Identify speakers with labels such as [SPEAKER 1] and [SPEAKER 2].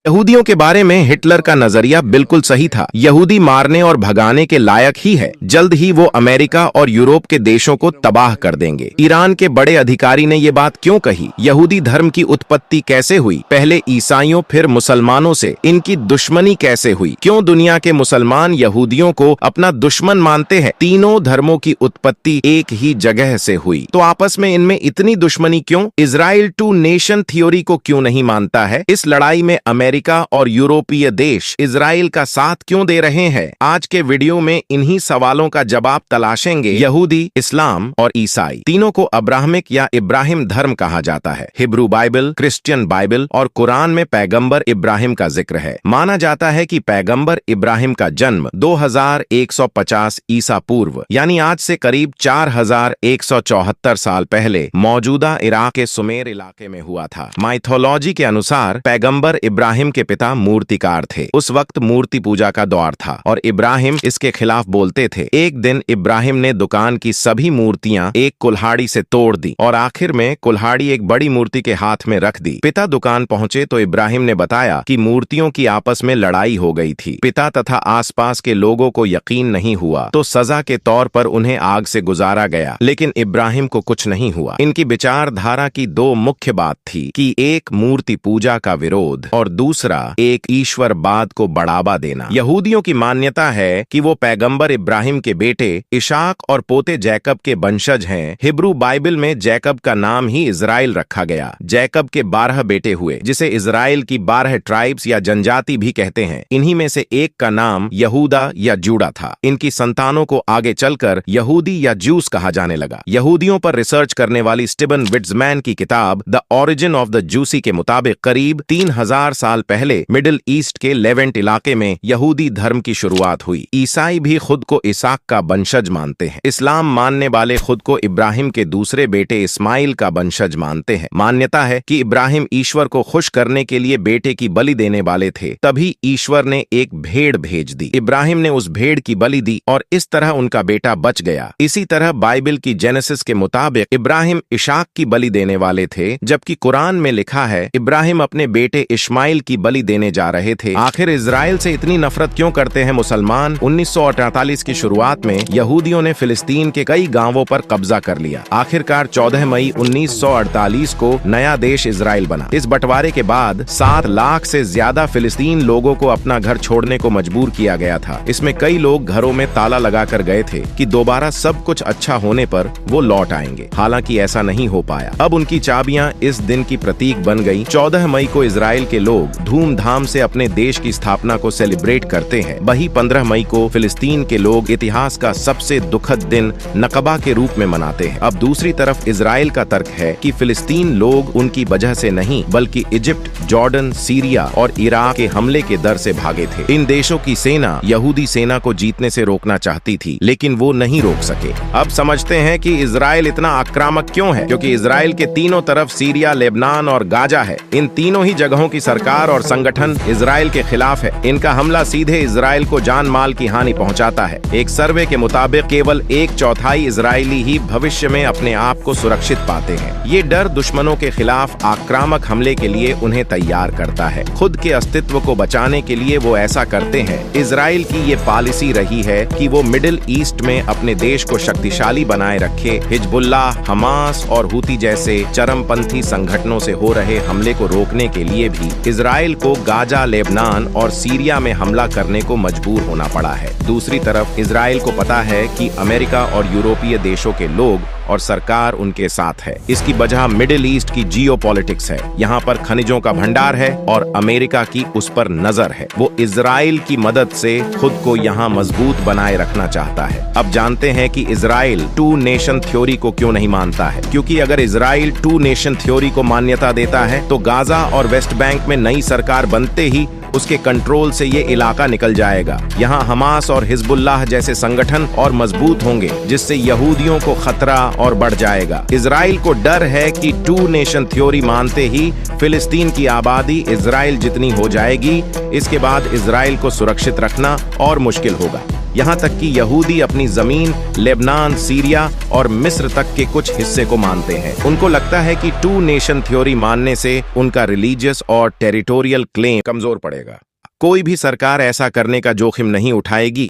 [SPEAKER 1] यहूदियों के बारे में हिटलर का नजरिया बिल्कुल सही था। यहूदी मारने और भगाने के लायक ही है। जल्द ही वो अमेरिका और यूरोप के देशों को तबाह कर देंगे। ईरान के बड़े अधिकारी ने ये बात क्यों कही? यहूदी धर्म की उत्पत्ति कैसे हुई? पहले ईसाइयों फिर मुसलमानों से इनकी दुश्मनी कैसे हुई? क्यों दुनिया के मुसलमान यहूदियों को अपना दुश्मन मानते हैं? तीनों धर्मों की उत्पत्ति एक ही जगह से हुई, तो आपस में इनमें इतनी दुश्मनी क्यों? इजराइल टू नेशन थ्योरी को क्यों नहीं मानता है? इस लड़ाई में अमेरिका और यूरोपीय देश इजराइल का साथ क्यों दे रहे हैं? आज के वीडियो में इन्हीं सवालों का जवाब तलाशेंगे। यहूदी, इस्लाम और ईसाई तीनों को अब्राहमिक या इब्राहिम धर्म कहा जाता है। हिब्रू बाइबल, क्रिश्चियन बाइबल और कुरान में पैगंबर इब्राहिम का जिक्र है। माना जाता है कि पैगंबर इब्राहिम का जन्म 2150 ईसा पूर्व यानी आज से करीब 4174 साल पहले मौजूदा इराक के सुमेर इलाके में हुआ था। माइथोलॉजी के अनुसार पैगंबर इब्राहिम के पिता मूर्तिकार थे। उस वक्त मूर्ति पूजा का दौर था और इब्राहिम इसके खिलाफ बोलते थे। एक दिन इब्राहिम ने दुकान की सभी मूर्तियां एक कुल्हाड़ी से तोड़ दी और आखिर में कुल्हाड़ी एक बड़ी मूर्ति के हाथ में रख दी। पिता दुकान पहुंचे तो इब्राहिम ने बताया कि मूर्तियों की आपस में लड़ाई हो गई थी। पिता तथा आसपास के लोगों को यकीन नहीं हुआ तो सजा के तौर पर उन्हें आग से गुजारा गया, लेकिन इब्राहिम को कुछ नहीं हुआ। इनकी विचारधारा की दो मुख्य बात थी कि एक मूर्ति पूजा का विरोध और दूसरा एक ईश्वरवाद को बढ़ावा देना। यहूदियों की मान्यता है कि वो पैगंबर इब्राहिम के बेटे इशाक और पोते जैकब के वंशज हैं। हिब्रू बाइबल में जैकब का नाम ही इजराइल रखा गया। जैकब के 12 बेटे हुए, जिसे इजराइल की 12 ट्राइब्स या जनजाति भी कहते हैं। इन्हीं में से एक का नाम यहूदा या जूडा था। इनकी संतानों को आगे चलकर यहूदी या जूस कहा जाने लगा। यहूदियों पर रिसर्च करने वाली स्टीवन विट्जमैन की किताब the origin of the juicy के मुताबिक करीब 3000 साल पहले मिडिल ईस्ट के लेवेंट इलाके में यहूदी धर्म की शुरुआत हुई। ईसाई भी खुद को इसाक का वंशज मानते हैं। इस्लाम मानने वाले खुद को इब्राहिम के दूसरे बेटे इस्माइल का वंशज मानते हैं। मान्यता है कि इब्राहिम ईश्वर को खुश करने के लिए बेटे की बलि देने वाले थे, तभी ईश्वर ने एक भेड़ भेज दी। इब्राहिम ने उस भेड़ की बलि दी और इस तरह उनका बेटा बच गया। इसी तरह बाइबल की जेनेसिस के मुताबिक इब्राहिम इशाक की बलि देने वाले थे, जबकि कुरान में लिखा है इब्राहिम अपने बेटे इस्माइल की बलि देने जा रहे थे। आखिर इजराइल से इतनी नफरत क्यों करते हैं मुसलमान? 1948 की शुरुआत में यहूदियों ने फिलिस्तीन के कई गांवों पर कब्जा कर लिया। आखिरकार 14 मई 1948 को नया देश इजराइल बना। इस बंटवारे के बाद 7 लाख से ज्यादा फिलिस्तीन लोगों को अपना घर छोड़ने को मजबूर किया गया था। इसमें कई लोग घरों में ताला लगाकर गए थे कि दोबारा सब कुछ अच्छा होने पर वो लौट आएंगे। हालांकि ऐसा नहीं हो पाया। अब उनकी चाबियां इस दिन की प्रतीक बन गई। 14 मई को इजराइल के लोग धूमधाम से अपने देश की स्थापना को सेलिब्रेट करते हैं। वही 15 मई को फिलिस्तीन के लोग इतिहास का सबसे दुखद दिन नकबा के रूप में मनाते हैं। अब दूसरी तरफ इजराइल का तर्क है कि फिलिस्तीन लोग उनकी वजह से नहीं बल्कि इजिप्ट, जॉर्डन, सीरिया और इराक के हमले के डर से भागे थे। इन देशों की सेना यहूदी सेना को जीतने से रोकना चाहती थी, लेकिन वो नहीं रोक सके। अब समझते हैं कि इजराइल इतना आक्रामक क्यों है, क्योंकि इजराइल के तीनों तरफ सीरिया, लेबनान और गाजा है। इन तीनों ही जगहों की सरकार और संगठन इजराइल के खिलाफ है। इनका हमला सीधे इजराइल को जान माल की हानि पहुंचाता है। एक सर्वे के मुताबिक केवल 1/4 इजरायली ही भविष्य में अपने आप को सुरक्षित पाते हैं। ये डर दुश्मनों के खिलाफ आक्रामक हमले के लिए उन्हें तैयार करता है। खुद के अस्तित्व को बचाने के लिए वो ऐसा करते हैं। इजराइल की ये पॉलिसी रही है कि वो मिडिल ईस्ट में अपने देश को शक्तिशाली बनाए रखे। हिजबुल्लाह, हमास और हूती जैसे चरमपंथी संगठनों से हो रहे हमले को रोकने के लिए भी इजराइल को गाजा, लेबनान और सीरिया में हमला करने को मजबूर होना पड़ा है। दूसरी तरफ इजराइल को पता है कि अमेरिका और यूरोपीय देशों के लोग और सरकार उनके साथ है। इसकी वजह मिडिल ईस्ट की जियोपॉलिटिक्स है। यहाँ पर खनिजों का भंडार है और अमेरिका की उस पर नजर है। वो इजराइल की मदद से खुद को यहाँ मजबूत बनाए रखना चाहता है। अब जानते हैं कि इजराइल टू नेशन थ्योरी को क्यों नहीं मानता है। क्योंकि अगर इजराइल टू नेशन थ्योरी को मान्यता देता है तो गाजा और वेस्ट बैंक में नई सरकार बनते ही उसके कंट्रोल से ये इलाका निकल जाएगा। यहाँ हमास और हिजबुल्लाह जैसे संगठन और मजबूत होंगे, जिससे यहूदियों को खतरा और बढ़ जाएगा। इजराइल को डर है कि टू नेशन थ्योरी मानते ही फिलिस्तीन की आबादी इजराइल जितनी हो जाएगी। इसके बाद इजराइल को सुरक्षित रखना और मुश्किल होगा। यहाँ तक कि यहूदी अपनी जमीन लेबनान, सीरिया और मिस्र तक के कुछ हिस्से को मानते हैं। उनको लगता है कि टू नेशन थ्योरी मानने से उनका रिलीजियस और टेरिटोरियल क्लेम कमजोर पड़ेगा। कोई भी सरकार ऐसा करने का जोखिम नहीं उठाएगी।